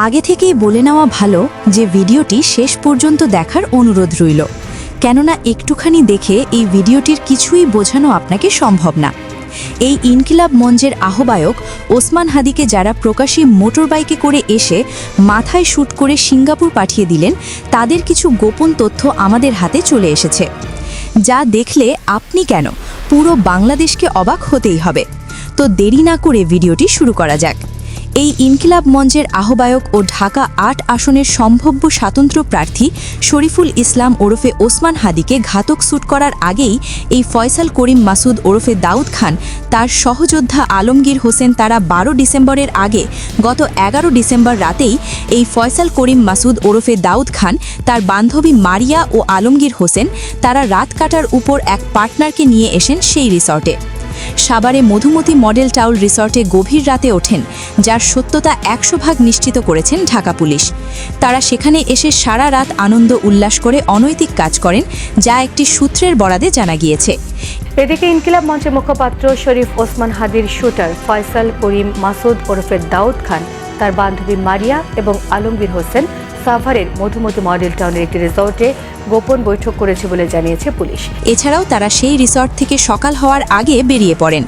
আগে থেকেই বলে নেওয়া ভালো যে ভিডিওটি শেষ পর্যন্ত দেখার অনুরোধ রইল, কেননা একটুখানি দেখে এই ভিডিওটির কিছুই বোঝানো আপনাকে সম্ভব না। এই ইনকিলাব মঞ্চের আহ্বায়ক ওসমান হাদিকে যারা প্রকাশ্যে মোটরবাইকে করে এসে মাথায় শ্যুট করে সিঙ্গাপুর পাঠিয়ে দিলেন, তাদের কিছু গোপন তথ্য আমাদের হাতে চলে এসেছে, যা দেখলে আপনি কেন পুরো বাংলাদেশকে অবাক হতেই হবে। তো দেরি না করে ভিডিওটি শুরু করা যাক। এই ইনকিলাব মঞ্চের আহ্বায়ক ও ঢাকা ৮ আসনের সম্ভাব্য স্বাতন্ত্র প্রার্থী শরীফুল ইসলাম ওরফে ওসমান হাদিকে ঘাতক শ্যুট করার আগেই এই ফয়সাল করিম মাসুদ ওরফে দাউদ খান, তার সহযোদ্ধা আলমগীর হোসেন তারা ১২ ডিসেম্বরের আগে গত ১১ ডিসেম্বর রাতেই এই ফয়সাল করিম মাসুদ ওরফে দাউদ খান, তার বান্ধবী মারিয়া ও আলমগীর হোসেন তারা রাত কাটার উপর এক পার্টনারকে নিয়ে এসেন সেই রিসর্টে। সাভারে মধুমতি মডেল টাউন রিসর্টে গভীর রাতে ওঠেন, যার সত্যতা ১০০% নিশ্চিত করেছেন ঢাকা পুলিশ। তারা সেখানে এসে সারা রাত আনন্দ উল্লাস করে অনৈতিক কাজ করেন, যা একটি সূত্রের বরাদে জানা গিয়েছে। এদিকে ইনকিলাব মঞ্চের মুখপাত্র শরীফ ওসমান হাদির শুটার ফয়সাল করিম মাসুদ ওরফে দাউদ খান, তার বান্ধবী মারিয়া এবং আলমগীর হোসেন সাভারের মধুমতি মডেল টাউনের একটি রিসর্টে গোপন বৈঠক করেছে বলে জানিয়েছে পুলিশ। এছাড়াও তারা সেই রিসর্ট থেকে সকাল হওয়ার আগে বেরিয়ে পড়েন।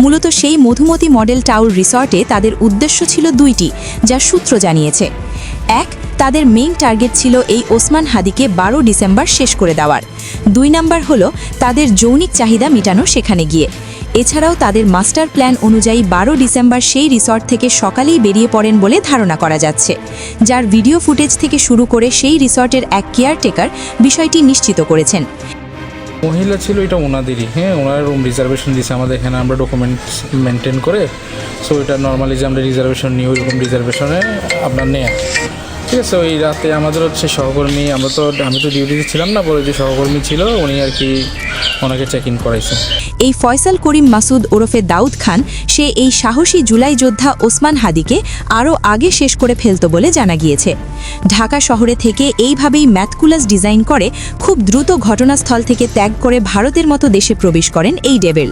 মূলত সেই মধুমতি মডেল টাউন রিসর্টে তাদের উদ্দেশ্য ছিল দুইটি, যা সূত্র জানিয়েছে। এক, তাদের মেইন টার্গেট ছিল এই ওসমান হাদিকে ১২ ডিসেম্বর শেষ করে দেওয়ার। ২ নাম্বার হলো তাদের যৌনিক চাহিদা মেটানো সেখানে গিয়ে। এছাড়াও তাদের মাস্টার প্ল্যান অনুযায়ী ১২ ডিসেম্বর সেই রিসর্ট থেকে সকালেই বেরিয়ে পড়েন বলে ধারণা করা যাচ্ছে, যার ভিডিও ফুটেজ থেকে শুরু করে সেই রিসর্টের এক কেয়ারটেকার বিষয়টি নিশ্চিত করেছেন। মহিলা ছিল, এটা ওনাদেরই, ওনার রুম রিজার্ভেশন দিয়েছে আমাদের এখানে, আমরা ডকুমেন্টস মেনটেন করে। সো এটা নর্মালি যে আমরা রিজার্ভেশন নিই, ওই রুম রিজার্ভেশনে আপনার নেয়া, ঠিক আছে। ওই রাতে আমাদের হচ্ছে সহকর্মী, আমি তো ডিউটিতে ছিলাম না, পরে যে সহকর্মী ছিল উনি আর কি ওনাকে চেক ইন করাইছে। এই ফয়সাল করিম মাসুদ ওরফে দাউদ খান, সে এই সাহসী জুলাই যোদ্ধা ওসমান হাদিকে আরও আগে শেষ করে ফেলত বলে জানা গিয়েছে। ঢাকা শহরে থেকে এইভাবেই ম্যাথকুলাস ডিজাইন করে খুব দ্রুত ঘটনাস্থল থেকে ত্যাগ করে ভারতের মতো দেশে প্রবেশ করেন এই ডেভিল।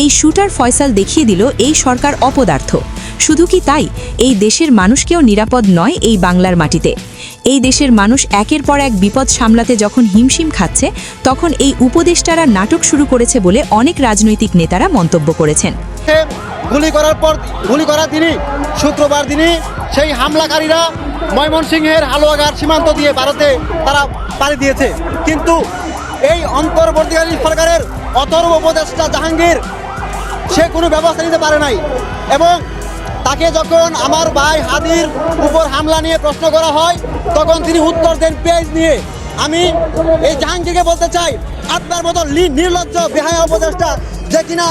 এই শুটার ফয়সাল দেখিয়ে দিল এই সরকার অপদার্থ। শুধু কি তাই, এই দেশের মানুষকেও নিরাপদ নয় এই বাংলার মাটিতে। এই দেশের মানুষ একের পর এক বিপদ সামলাতে যখন হিমশিম খাচ্ছে, তখন এই উপদেষ্টারা নাটক শুরু করেছে বলে অনেক রাজনৈতিক নেতারা মন্তব্য করেছেন। গুলি করার দিনই, শুক্রবার দিনই সেই হামলাকারীরা ময়মনসিংহের হালুয়াঘাট সীমান্ত দিয়ে ভারতে তারা পাড়ি দিয়েছে। কিন্তু এই অন্তর্বর্তীকালীন সরকারের অথর্ব উপদেষ্টা জাহাঙ্গীর, সে কোনো ব্যবস্থা নিতে পারে নাই। এবং তাকে যখন আমার ভাই হাদির উপর হামলা নিয়ে প্রশ্ন করা হয়, তখন তিনি উত্তর দেন পেজ নিয়ে। আমি এই জাহাঙ্গীরকে বলতে চাই, আপনার মতো নির্লজ্জ বেহায়া উপদেষ্টা যে কিনা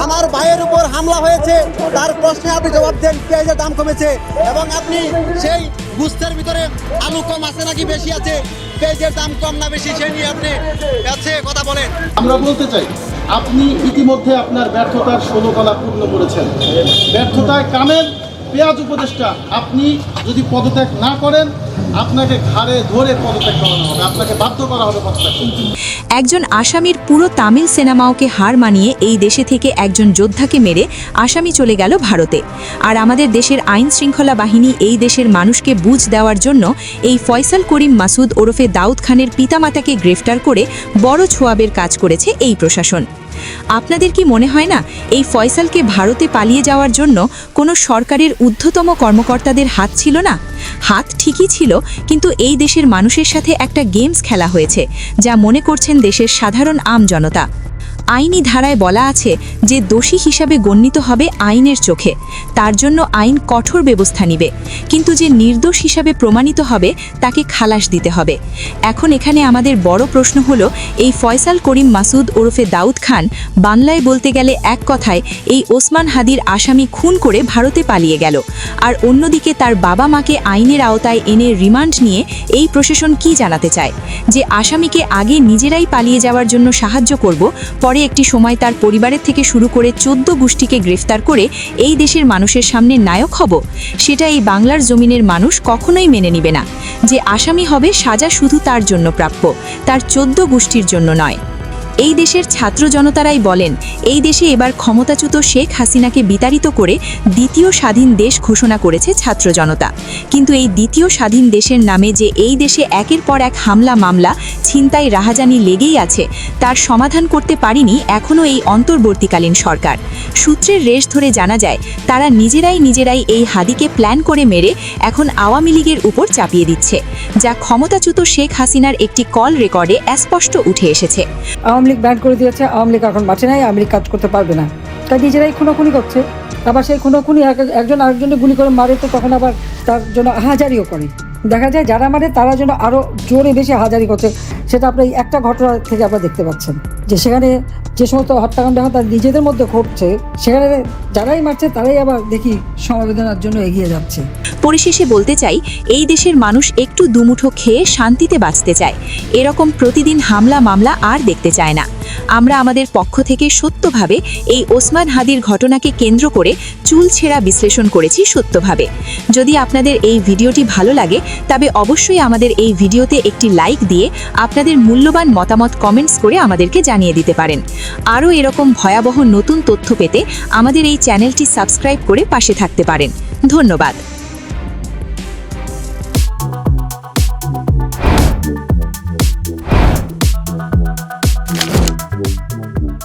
আমার ভাইয়ের উপর হামলা হয়েছে, তার প্রশ্নে আপনি জবাব দেন পেঁয়াজের দাম কমেছে, এবং আপনি সেই গুস্তের ভিতরে আলু কম আছে নাকি বেশি আছে, পেঁয়াজের দাম কম না বেশি, সে নিয়ে আপনি কাছে কথা বলেন। আমরা বলতে চাই, আপনি ইতিমধ্যে আপনার ব্যর্থতার 16 কলা পূর্ণ করেছেন। ব্যর্থতায় কামেল পেঁয়াজ উপদেষ্টা, আপনি যদি পদত্যাগ না করেন, আপনাকে ঘাড়ে ধরে পদত্যাগ করানো হবে, আপনাকে বাধ্য করা হবে পদত্যাগ করতে। একজন আসামির পুরো তামিল সিনেমাওকে হার মানিয়ে এই দেশে থেকে একজন যোদ্ধাকে মেরে আসামি চলে গেল ভারতে। আর আমাদের দেশের আইন শৃঙ্খলা বাহিনী এই দেশের মানুষকে বুঝ দেওয়ার জন্য এই ফয়সাল করিম মাসুদ ওরফে দাউদ খানের পিতামাতাকে গ্রেফতার করে বড় ছোয়াবের কাজ করেছে এই প্রশাসন। আপনাদের কি মনে হয় না এই ফয়সালকে ভারতে পালিয়ে যাওয়ার জন্য কোনো সরকারের ঊর্ধ্বতম কর্মকর্তাদের হাত ছিল না? হাত ঠিকই ছিল, কিন্তু এই দেশের মানুষের সাথে একটা গেমস খেলা হয়েছে, যা মনে করছেন দেশের সাধারণ আম জনতা। আইনি ধারায় বলা আছে যে দোষী হিসাবে গণ্যিত হবে আইনের চোখে, তার জন্য আইন কঠোর ব্যবস্থা নিবে, কিন্তু যে নির্দোষ হিসাবে প্রমাণিত হবে তাকে খালাস দিতে হবে। এখন এখানে আমাদের বড় প্রশ্ন হলো, এই ফয়সাল করিম মাসুদ ওরফে দাউদ খান বাংলায় বলতে গেলে এক কথায় এই ওসমান হাদির আসামি খুন করে ভারতে পালিয়ে গেল, আর অন্যদিকে তার বাবা মাকে আইনের আওতায় এনে রিমান্ড নিয়ে এই প্রশাসন কি জানাতে চায়, যে আসামিকে আগে নিজেরাই পালিয়ে যাওয়ার জন্য সাহায্য করব, পরে একটি সময় তার পরিবারের থেকে শুরু করে 14 গোষ্ঠীকে গ্রেফতার করে এই দেশের মানুষের সামনে নায়ক হব? সেটা এই বাংলার জমিনের মানুষ কখনোই মেনে নিবে না। যে আসামি হবে, সাজা শুধু তার জন্য প্রাপ্য, তার 14 গোষ্ঠীর জন্য নয়। এই দেশের ছাত্র জনতারাই বলেন এই দেশে এবার ক্ষমতাচ্যুত শেখ হাসিনাকে বিতাড়িত করে দ্বিতীয় স্বাধীন দেশ ঘোষণা করেছে ছাত্র জনতা। কিন্তু এই দ্বিতীয় স্বাধীন দেশের নামে যে এই দেশে একের পর এক হামলা মামলা ছিনতাই রাহাজানি লেগেই আছে তার সমাধান করতে পারেনি এখনও এই অন্তর্বর্তীকালীন সরকার। সূত্রের রেশ ধরে জানা যায় তারা নিজেরাই এই হাদিকে প্ল্যান করে মেরে এখন আওয়ামী লীগের উপর চাপিয়ে দিচ্ছে, যা ক্ষমতাচ্যুত শেখ হাসিনার একটি কল রেকর্ডে স্পষ্ট উঠে এসেছে। আওয়ামী লীগ ব্যান করে দিয়েছে, আওয়ামী লীগ এখন মাঠে নাই, আওয়ামী লীগ কাজ করতে পারবে না, তাই নিজেরাই খুনোখুনি করছে। আবার সেই খুনোখুনি একজন আরেকজনে গুলি করে মারে, তো তখন আবার তার জন্য হাজারিও করে। দেখা যায় যারা মারে তারা যেন আরও জোরে বেশি হাজারি করছে। সেটা আপনার এই একটা ঘটনা থেকে আপনারা দেখতে পাচ্ছেন যে সেখানে যে সমস্ত হত্যাকাণ্ড তার নিজেদের মধ্যে ঘটছে, সেখানে যারাই মারছে তারাই আবার দেখি সমবেদনার জন্য এগিয়ে যাচ্ছে। পরিশেষে বলতে চাই এই দেশের মানুষ একটু দুমুঠো খেয়ে শান্তিতে বাঁচতে চায়, এরকম প্রতিদিন হামলা মামলা আর দেখতে চায় না। আমরা আমাদের পক্ষ থেকে সত্যভাবে এই ওসমান হাদির ঘটনাকে কেন্দ্র করে চুলছেঁড়া বিশ্লেষণ করেছি সত্যভাবে। যদি আপনাদের এই ভিডিওটি ভালো লাগে তবে অবশ্যই আমাদের এই ভিডিওতে একটি লাইক দিয়ে আপনাদের মূল্যবান মতামত কমেন্টস করে আমাদেরকে জানিয়ে দিতে পারেন। আরও এরকম ভয়াবহ নতুন তথ্য পেতে আমাদের এই চ্যানেলটি সাবস্ক্রাইব করে পাশে থাকতে পারেন। ধন্যবাদ।